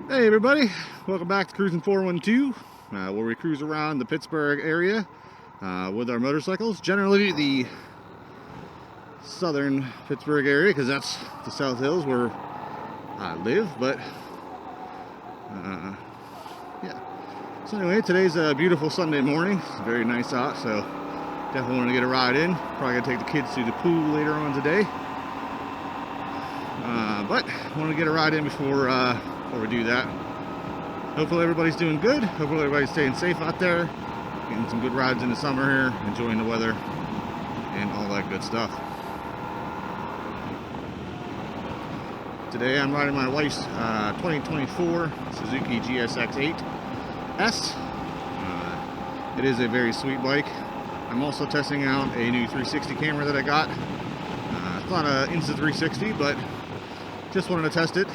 Hey everybody, welcome back to Cruisin 412, where we cruise around the Pittsburgh area with our motorcycles. Generally the southern Pittsburgh area, because that's the South Hills where I live, but yeah. So anyway, today's a beautiful Sunday morning. It's very nice out, so definitely want to get a ride in. Probably going to take the kids to the pool later on today. But I want to get a ride in before we do that. Hopefully everybody's doing good. Hopefully everybody's staying safe out there. Getting some good rides in the summer here. Enjoying the weather and all that good stuff. Today I'm riding my wife's 2024 Suzuki GSX-8S. It is a very sweet bike. I'm also testing out a new 360 camera that I got. It's not an Insta360, but just wanted to test it.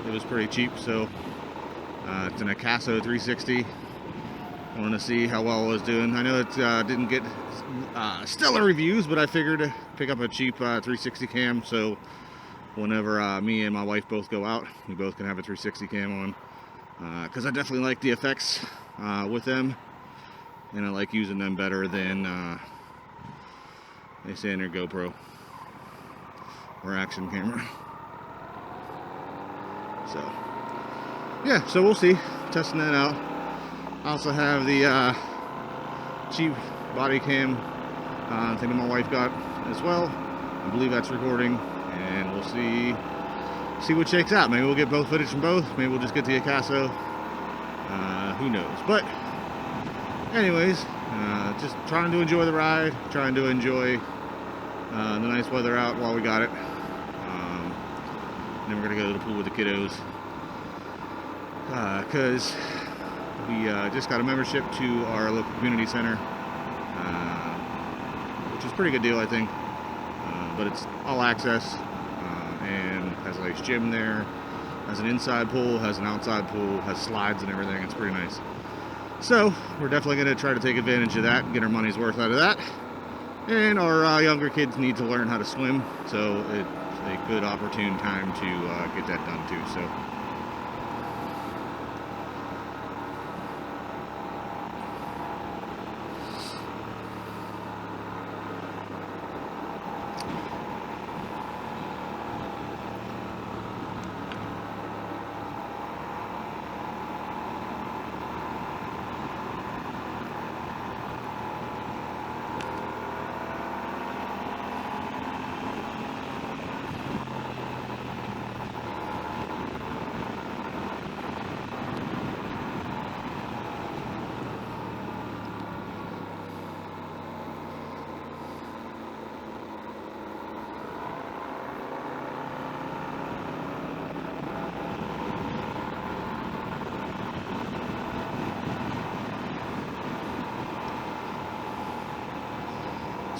It was pretty cheap, so it's an Akaso 360. I wanted to see how well it was doing. I know it didn't get stellar reviews, but I figured to pick up a cheap 360 cam, so whenever me and my wife both go out, we both can have a 360 cam on, because I definitely like the effects with them, and I like using them better than a standard GoPro or action camera. So yeah, so we'll see, testing that out. I also have the cheap body cam thing that my wife got as well. I believe that's recording, and we'll see what shakes out. Maybe we'll get both footage from both. Maybe we'll just get the Akaso. Who knows? But anyways, just trying to enjoy the ride, trying to enjoy the nice weather out while we got it. Then we're gonna go to the pool with the kiddos, because we just got a membership to our local community center, which is a pretty good deal, I think. But it's all access, and has a nice gym there, has an inside pool, has an outside pool, has slides and everything. It's pretty nice. So we're definitely going to try to take advantage of that and get our money's worth out of that. And our younger kids need to learn how to swim, so it's a good opportune time to get that done too. So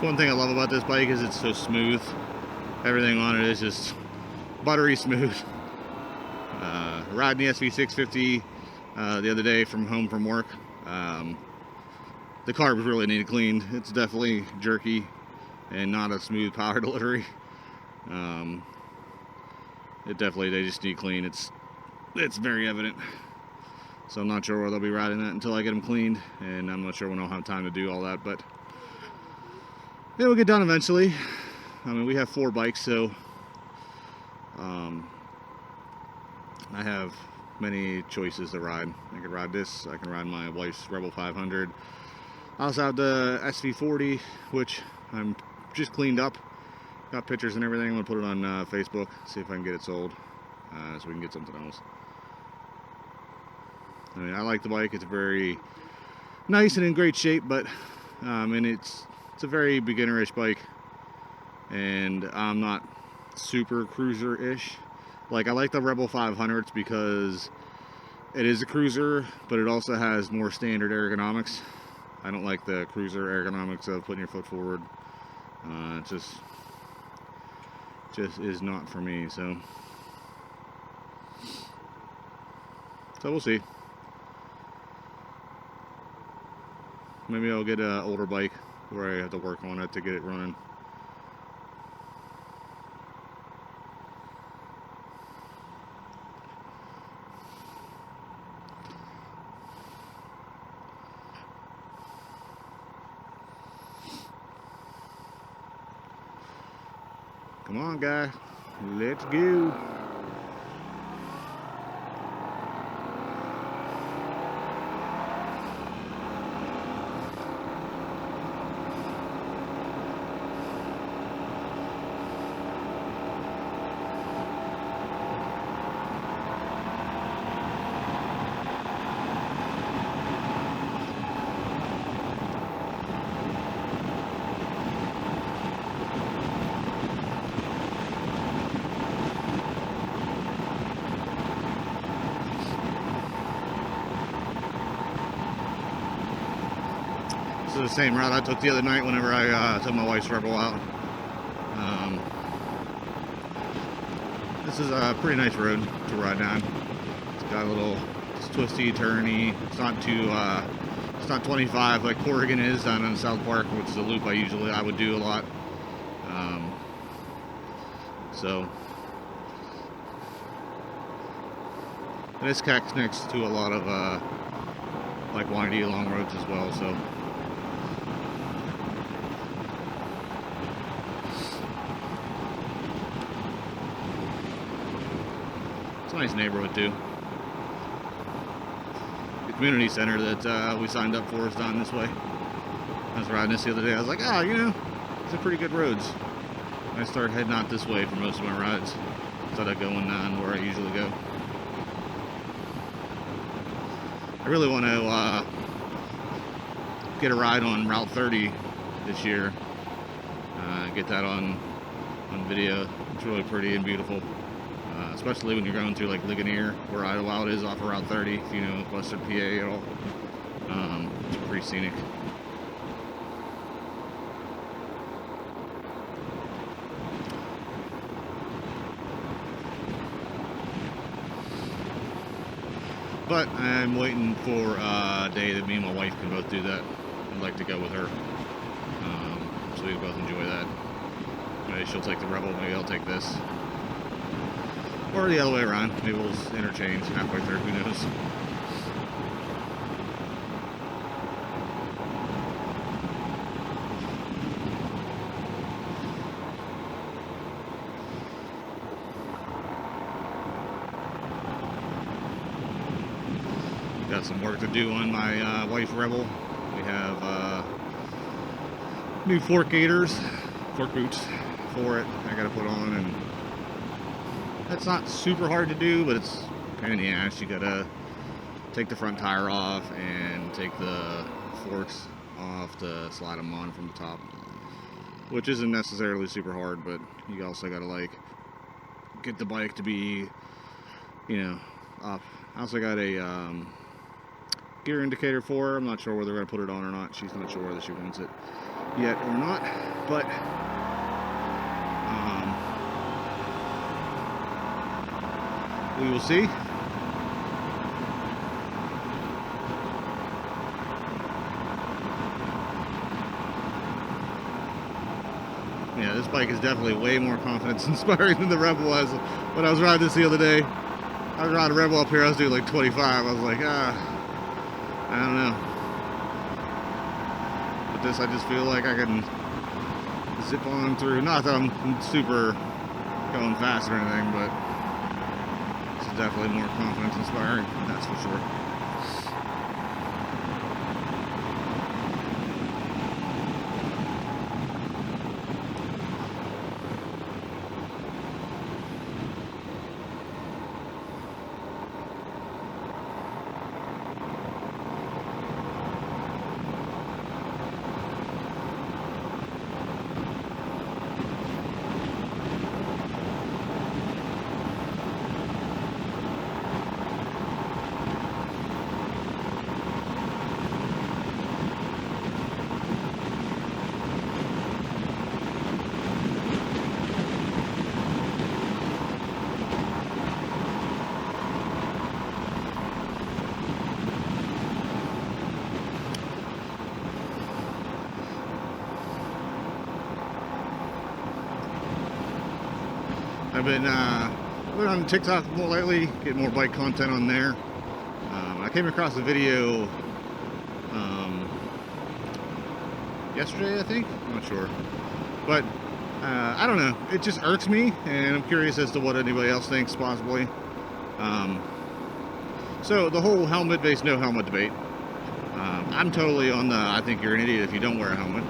one thing I love about this bike is it's so smooth. Everything on it is just buttery smooth. Riding the SV650 the other day from work. The carbs really need cleaned. It's definitely jerky and not a smooth power delivery. They just need clean. It's very evident. So I'm not sure where they'll be riding that until I get them cleaned, and I'm not sure when I'll have time to do all that, but it will get done eventually. I mean, we have 4 bikes, so I have many choices to ride. I can ride this, I can ride my wife's Rebel 500. I also have the SV40, which I'm just cleaned up. Got pictures and everything. I'm going to put it on Facebook, see if I can get it sold, so we can get something else. I mean, I like the bike. It's very nice and in great shape, but and it's a very beginner-ish bike, and I'm not super cruiser-ish. Like, I like the Rebel 500s because it is a cruiser, but it also has more standard ergonomics. I don't like the cruiser ergonomics of putting your foot forward. It just is not for me. So we'll see. Maybe I'll get an older bike where I have to work on it to get it running. Come on, guy. Let's go. This is the same route I took the other night whenever I took my wife's Rebel out. This is a pretty nice road to ride down. It's got a little twisty, turny. It's not too, it's not 25 like Corrigan is down in South Park, which is a loop I would do a lot. And this connects to a lot of like windy long roads as well. So. It's a nice neighborhood too. The community center that we signed up for is down this way. I was riding this the other day. I was like, you know, these are pretty good roads. I started heading out this way for most of my rides instead of going down where I usually go. I really want to get a ride on Route 30 this year. Get that on video. It's really pretty and beautiful. Especially when you're going through like Ligonier, where Idlewild is off of Route 30, if you know Western PA at all. It's pretty scenic. But I'm waiting for a day that me and my wife can both do that. I'd like to go with her, so we can both enjoy that. Maybe she'll take the Rebel, maybe I'll take this. Or the other way around. Maybe we'll just interchange halfway through, who knows. Got some work to do on my wife's Rebel. We have new fork gaiters, fork boots for it. I gotta put on, and that's not super hard to do, but it's kind of in the ass. You gotta take the front tire off and take the forks off to slide them on from the top, which isn't necessarily super hard, but you also gotta like get the bike to be, you know, up. I also got a gear indicator for her. I'm not sure whether we're gonna put it on or not. She's not sure whether she wants it yet or not, but we will see. Yeah, this bike is definitely way more confidence inspiring than the Rebel was. When I was riding this the other day, I was riding a Rebel up here, I was doing like 25. I was like, I don't know. But this, I just feel like I can zip on through. Not that I'm super going fast or anything, but definitely more confidence inspiring, that's for sure. I've been on TikTok more lately, getting more bike content on there. I came across a video yesterday, I think. I'm not sure. But I don't know. It just irks me, and I'm curious as to what anybody else thinks, possibly. Um, so the whole helmet-based, no helmet debate. I'm totally on the, I think you're an idiot if you don't wear a helmet.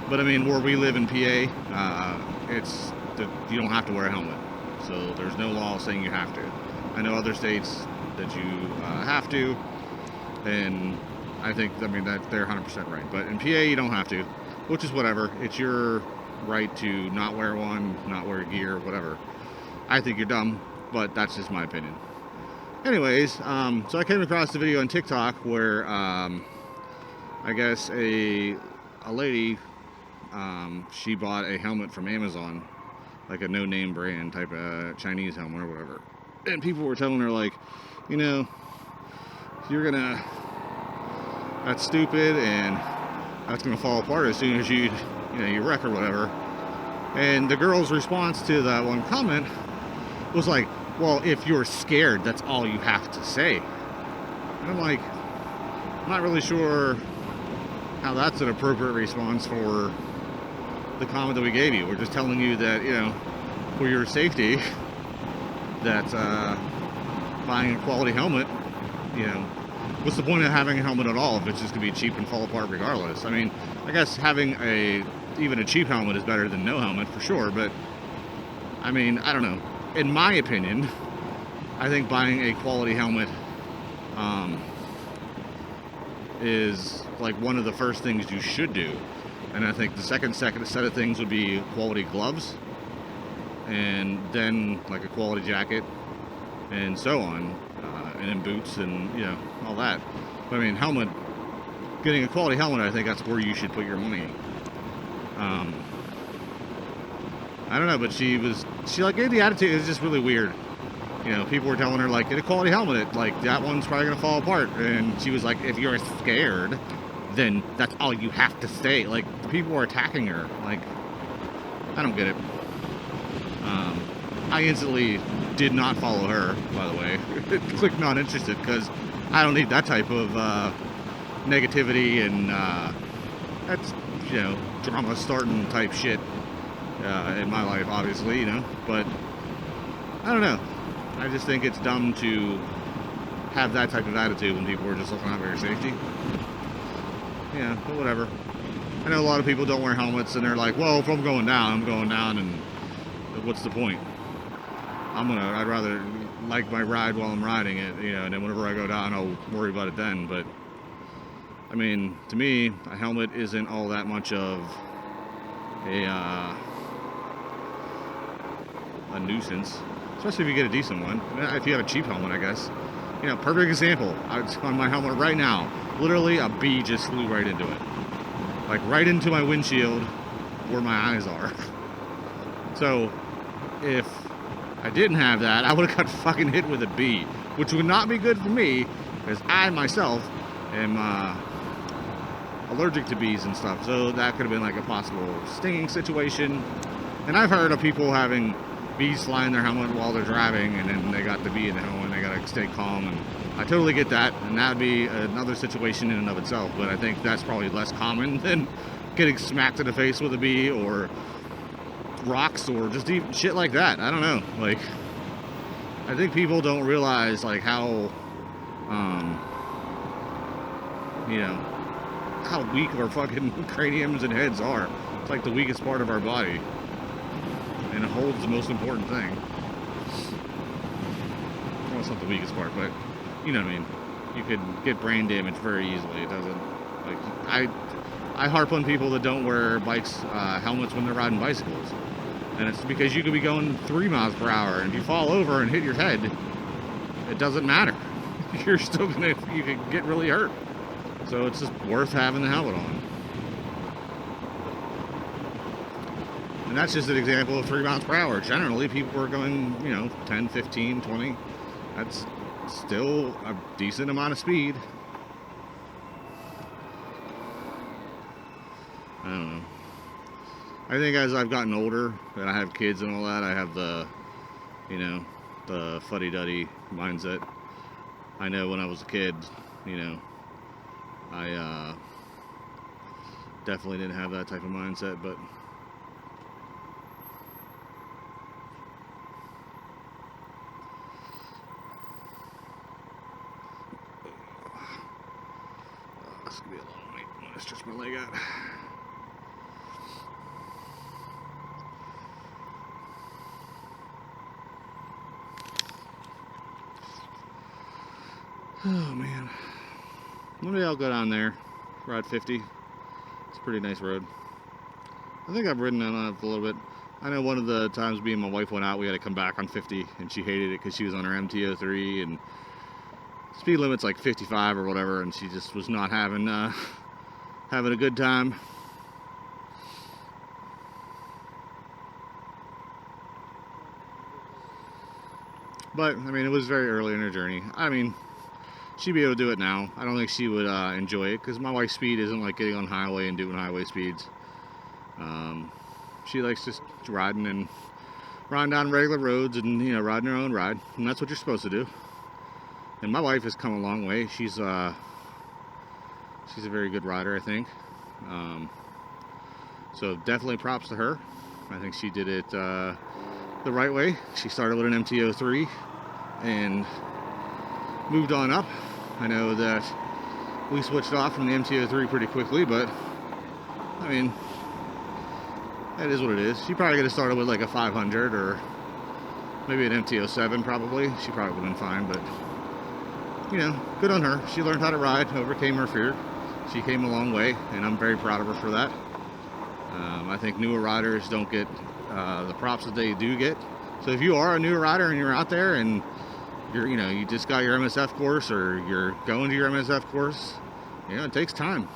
But I mean, where we live in PA, you don't have to wear a helmet. So there's no law saying you have to. I know other states that you have to, and I think, I mean, that they're 100% right. But in PA, you don't have to, which is whatever. It's your right to not wear one, not wear gear, whatever. I think you're dumb, but that's just my opinion. Anyways, so I came across the video on TikTok where I guess a lady, she bought a helmet from Amazon, like a no-name brand type of Chinese helmet or whatever. And people were telling her, like, you know, that's stupid, and that's gonna fall apart as soon as you wreck or whatever. And the girl's response to that one comment was like, well, if you're scared, that's all you have to say. And I'm like, I'm not really sure how that's an appropriate response for the comment that we gave you. We're just telling you that, you know, for your safety, that buying a quality helmet, you know, what's the point of having a helmet at all if it's just gonna be cheap and fall apart regardless? I mean, I guess having even a cheap helmet is better than no helmet for sure, but I mean, I don't know. In my opinion, I think buying a quality helmet is like one of the first things you should do. And I think the second set of things would be quality gloves, and then like a quality jacket, and so on, and then boots, and you know, all that. But I mean, getting a quality helmet, I think that's where you should put your money. I don't know, but she like gave the attitude. It was just really weird. You know, people were telling her, like, get a quality helmet, like that one's probably gonna fall apart, and she was like, if you're scared, then that's all you have to say. Like, people were attacking her. Like, I don't get it. I instantly did not follow her, by the way. Click not interested, because I don't need that type of negativity and that's, you know, drama starting type shit in my life, obviously, you know. But I don't know. I just think it's dumb to have that type of attitude when people are just looking out for your safety. Yeah, but whatever. I know a lot of people don't wear helmets, and they're like, well, if I'm going down, I'm going down, and what's the point? I'd rather like my ride while I'm riding it, you know, and then whenever I go down, I'll worry about it then. But I mean, to me, a helmet isn't all that much of a nuisance, especially if you get a decent one. If you have a cheap helmet, I guess. You know, perfect example. It's on my helmet right now. Literally, a bee just flew right into it. Like, right into my windshield where my eyes are. So, if I didn't have that, I would have got fucking hit with a bee, which would not be good for me, because I myself am allergic to bees and stuff. So that could have been like a possible stinging situation. And I've heard of people having bees fly in their helmet while they're driving, and then they got the bee in the helmet, and they gotta stay calm. And I totally get that, and that'd be another situation in and of itself. But I think that's probably less common than getting smacked in the face with a bee, or rocks, or just even shit like that. I don't know. Like, I think people don't realize like how you know, how weak our fucking craniums and heads are. It's like the weakest part of our body, and it holds the most important thing. Well, it's not the weakest part, but you know what I mean. You could get brain damage very easily. It doesn't, like, I harp on people that don't wear helmets when they're riding bicycles. And it's because you could be going 3 miles per hour, and if you fall over and hit your head, it doesn't matter. You could get really hurt. So it's just worth having the helmet on. And that's just an example of 3 miles per hour. Generally, people are going, you know, 10, 15, 20. That's still a decent amount of speed. I don't know. I think as I've gotten older, and I have kids and all that, I have the, you know, the fuddy-duddy mindset. I know when I was a kid, you know, I definitely didn't have that type of mindset, but stretch my leg out. Oh man. Maybe I'll go down there, ride 50. It's a pretty nice road. I think I've ridden on it a little bit. I know one of the times me and my wife went out, we had to come back on 50, and she hated it because she was on her MT-03, and speed limit's like 55 or whatever, and she just was not having a good time. But, I mean, it was very early in her journey. I mean, she'd be able to do it now. I don't think she would enjoy it, because my wife's speed isn't like getting on highway and doing highway speeds. She likes just riding down regular roads and, you know, riding her own ride. And that's what you're supposed to do. And my wife has come a long way. She's a very good rider, I think. So definitely props to her. I think she did it the right way. She started with an MT-03 and moved on up. I know that we switched off from the MT-03 pretty quickly, but I mean, that is what it is. She probably could have started with like a 500 or maybe an MT-07 probably. She probably would have been fine, but you know, good on her. She learned how to ride, overcame her fear. She came a long way, and I'm very proud of her for that. I think newer riders don't get the props that they do get. So if you are a newer rider and you're out there and you just got your MSF course or you're going to your MSF course, you know, it takes time.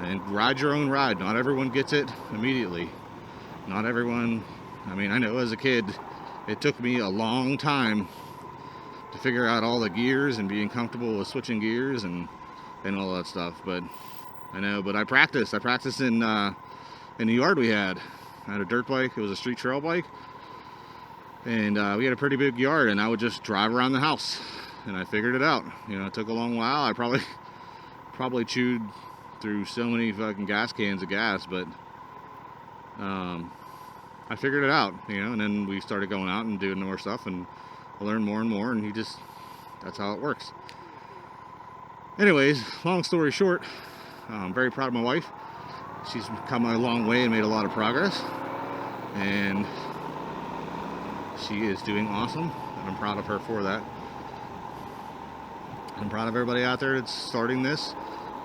And ride your own ride. Not everyone gets it immediately. Not everyone, I mean, I know as a kid, it took me a long time to figure out all the gears and being comfortable with switching gears and all that stuff. But I know, but I practiced in the yard we had. I had a dirt bike, it was a street trail bike. And we had a pretty big yard, and I would just drive around the house, and I figured it out. You know, it took a long while. I probably chewed through so many fucking gas cans of gas, but I figured it out, you know, and then we started going out and doing more stuff, and I learned more and more, and that's how it works. Anyways, long story short, I'm very proud of my wife. She's come a long way and made a lot of progress, and she is doing awesome, and I'm proud of her for that. I'm proud of everybody out there that's starting this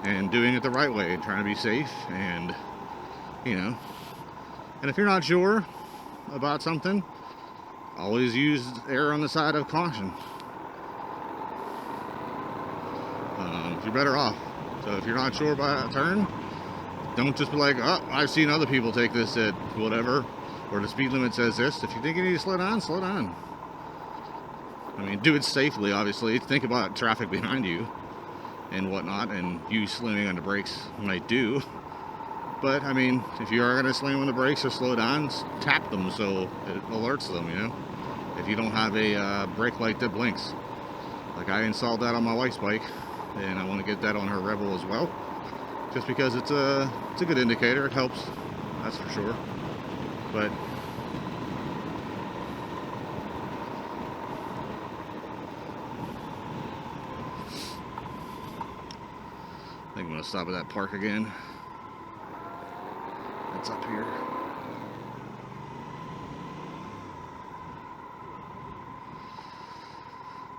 and doing it the right way and trying to be safe, and you know, and if you're not sure about something, always err on the side of caution. You're better off. So if you're not sure about a turn, don't just be like, oh, I've seen other people take this at whatever, or the speed limit says this. If you think you need to slow down, slow down. I mean, do it safely, obviously. Think about traffic behind you and whatnot, and you slamming on the brakes might do. But, I mean, if you are going to slam on the brakes or slow down, tap them so it alerts them, you know? If you don't have a brake light that blinks. Like, I installed that on my wife's bike, and I want to get that on her Rebel as well. Just because it's a good indicator. It helps, that's for sure. But I think I'm gonna stop at that park again. It's up here.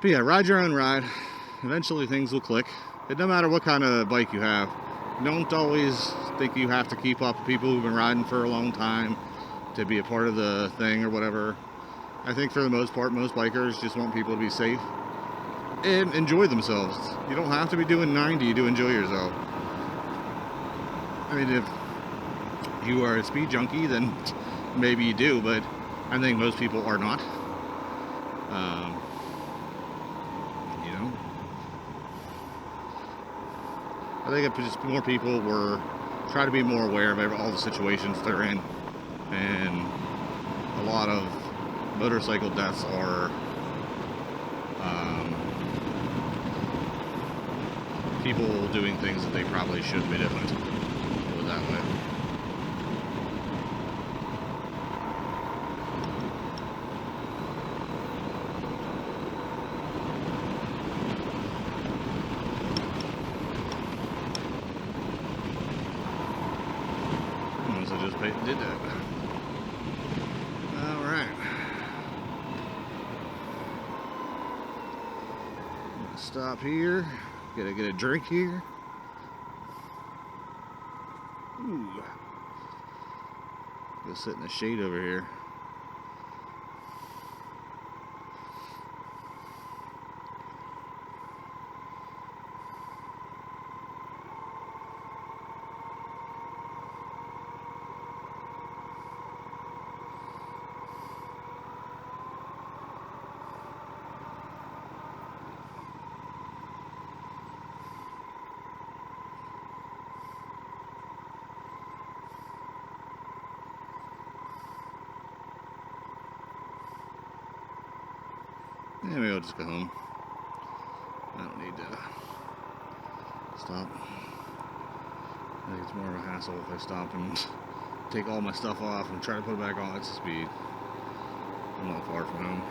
But yeah, ride your own ride. Eventually things will click. And no matter what kind of bike you have, don't always think you have to keep up with people who've been riding for a long time to be a part of the thing or whatever. I think for the most part, most bikers just want people to be safe and enjoy themselves. You don't have to be doing 90 to enjoy yourself. I mean, if you are a speed junkie, then maybe you do, but I think most people are not. You know, I think if just more people were try to be more aware of all the situations they're in, and a lot of motorcycle deaths are people doing things that they probably shouldn't be doing. Put it that way. also just did that. All right. Stop here. Gotta get a drink here. Ooh. Go sit in the shade over here. Yeah, maybe I'll just go home. I don't need to stop. I think it's more of a hassle if I stop and take all my stuff off and try to put it back on at speed. I'm not far from home.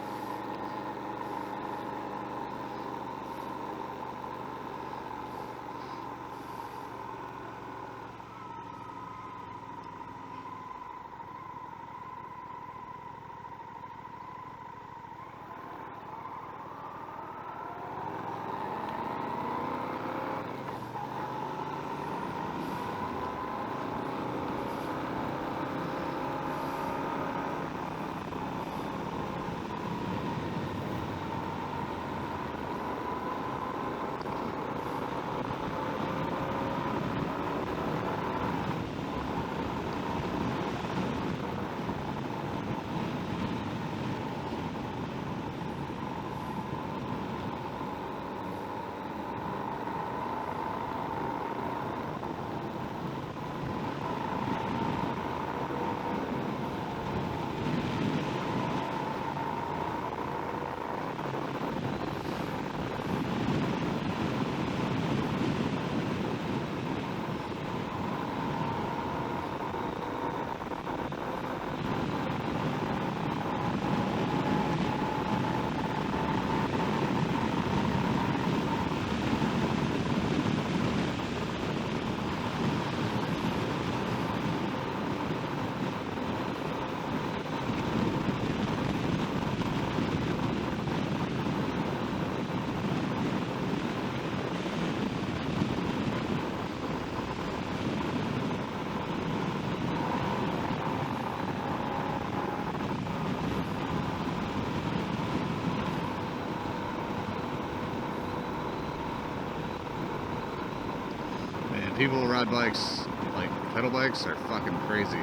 People who ride bikes, like pedal bikes, are fucking crazy.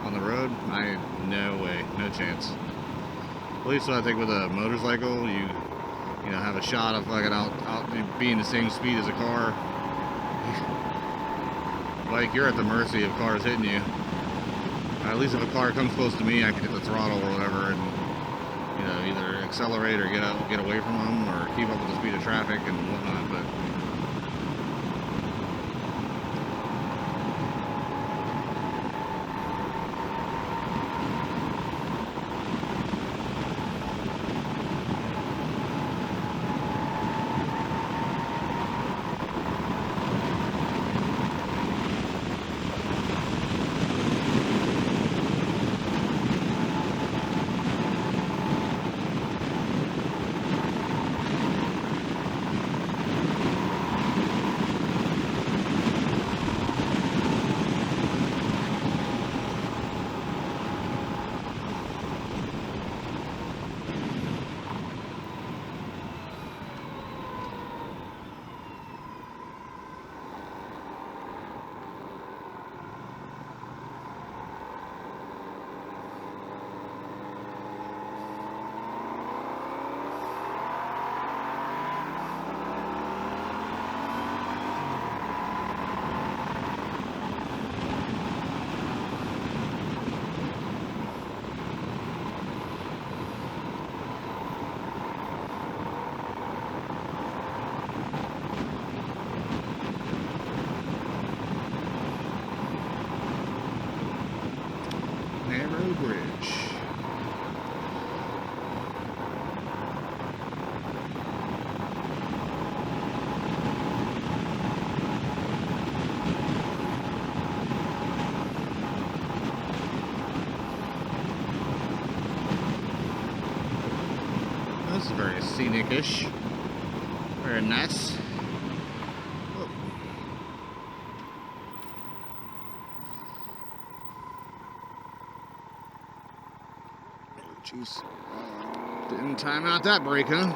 On the road, no way, no chance. At least I think with a motorcycle, you know, have a shot of fucking out being the same speed as a car. Like, you're at the mercy of cars hitting you. Or at least if a car comes close to me, I can hit the throttle or whatever, and you know, either accelerate or get away from them, or keep up with the speed of traffic and whatnot. But narrow bridge. is very scenic-ish. Very nice. Oh. Jeez. Didn't time out that brake, huh?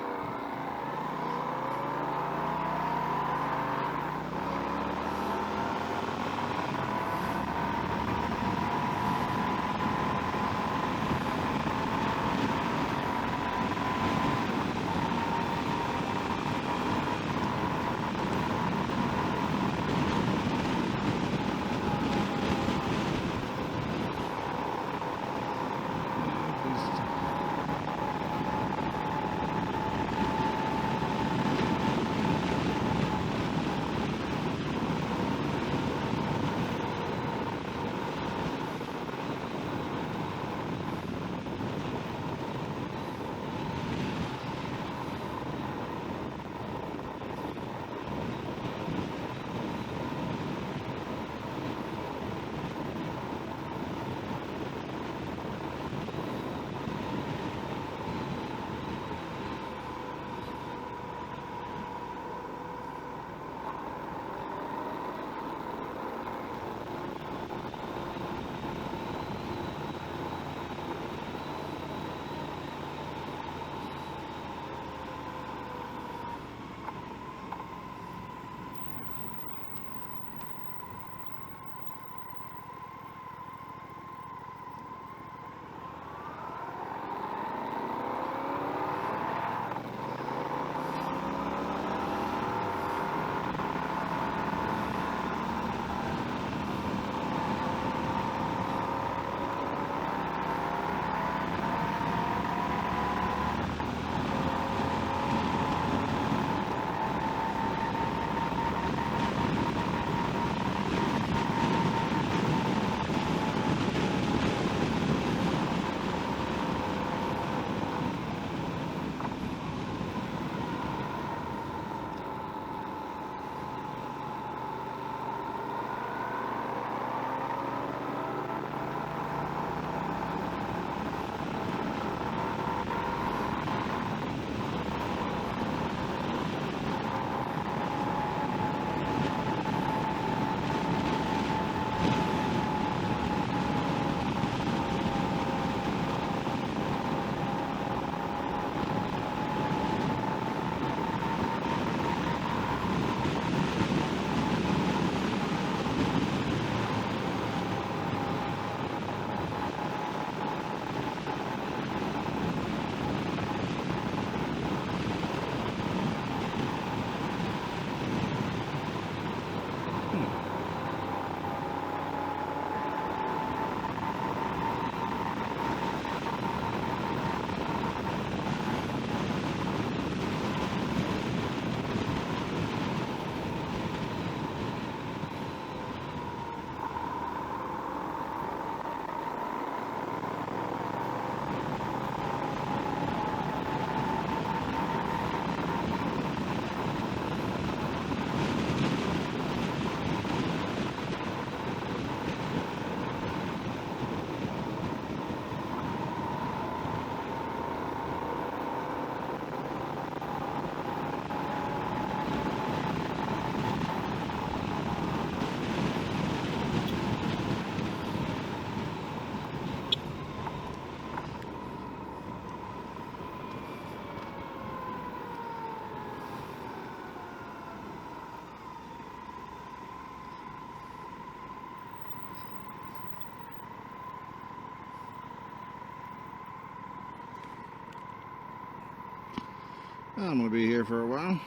I'm gonna be here for a while.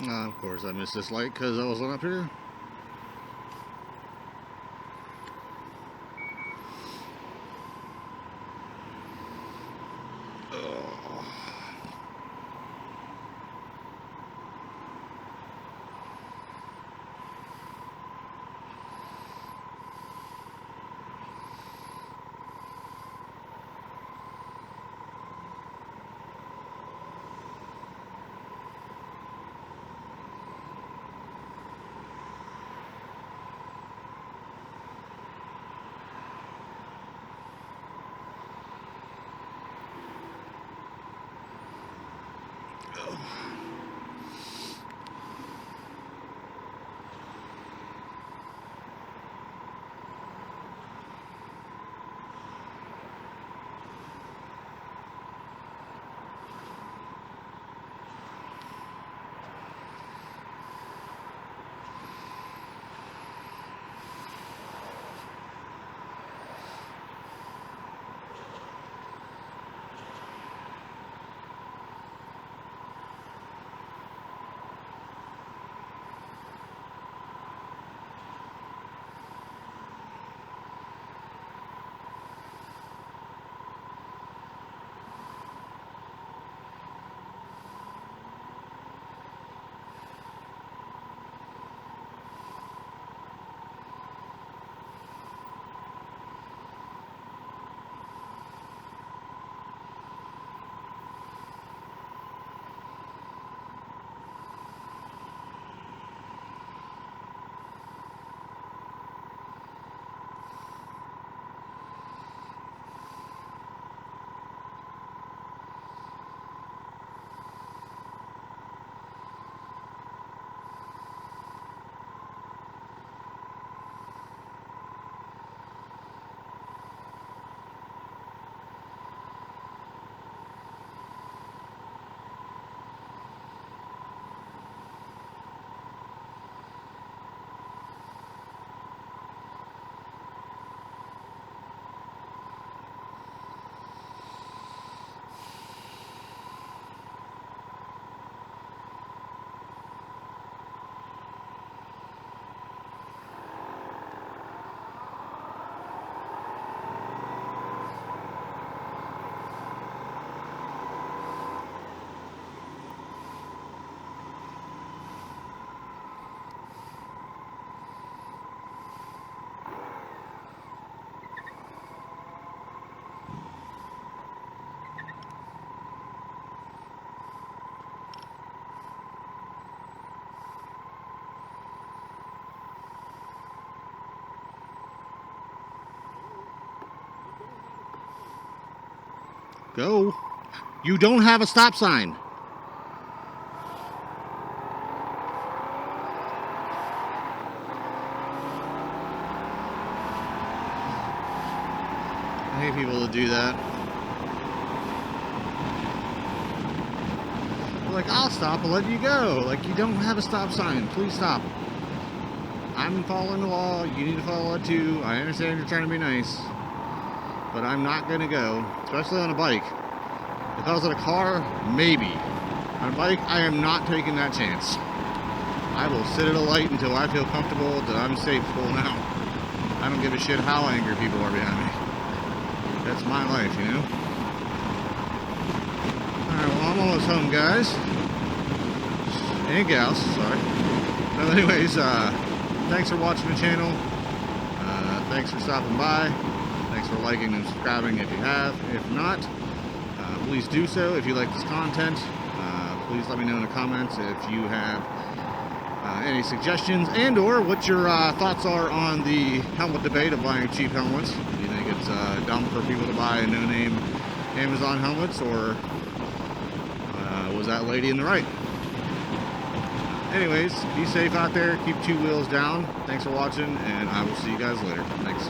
Of course I missed this light because I wasn't up here. Go. You don't have a stop sign. I hate people that do that. They're like, I'll stop and let you go. Like, you don't have a stop sign. Please stop. I'm following the law. You need to follow it too. I understand you're trying to be nice, but I'm not going to go, especially on a bike. If I was in a car, maybe. On a bike, I am not taking that chance. I will sit at a light until I feel comfortable that I'm safe pulling out. I don't give a shit how angry people are behind me. That's my life, you know? Alright, well, I'm almost home, guys. And gals, sorry. So anyways, thanks for watching the channel. Thanks for stopping by. Thanks for liking and subscribing if you have. If not, please do so. If you like this content, please let me know in the comments if you have any suggestions and or what your thoughts are on the helmet debate of buying cheap helmets. Do you think it's dumb for people to buy no-name Amazon helmets, or was that lady in the right? Anyways, be safe out there. Keep 2 wheels down. Thanks for watching, and I will see you guys later. Thanks.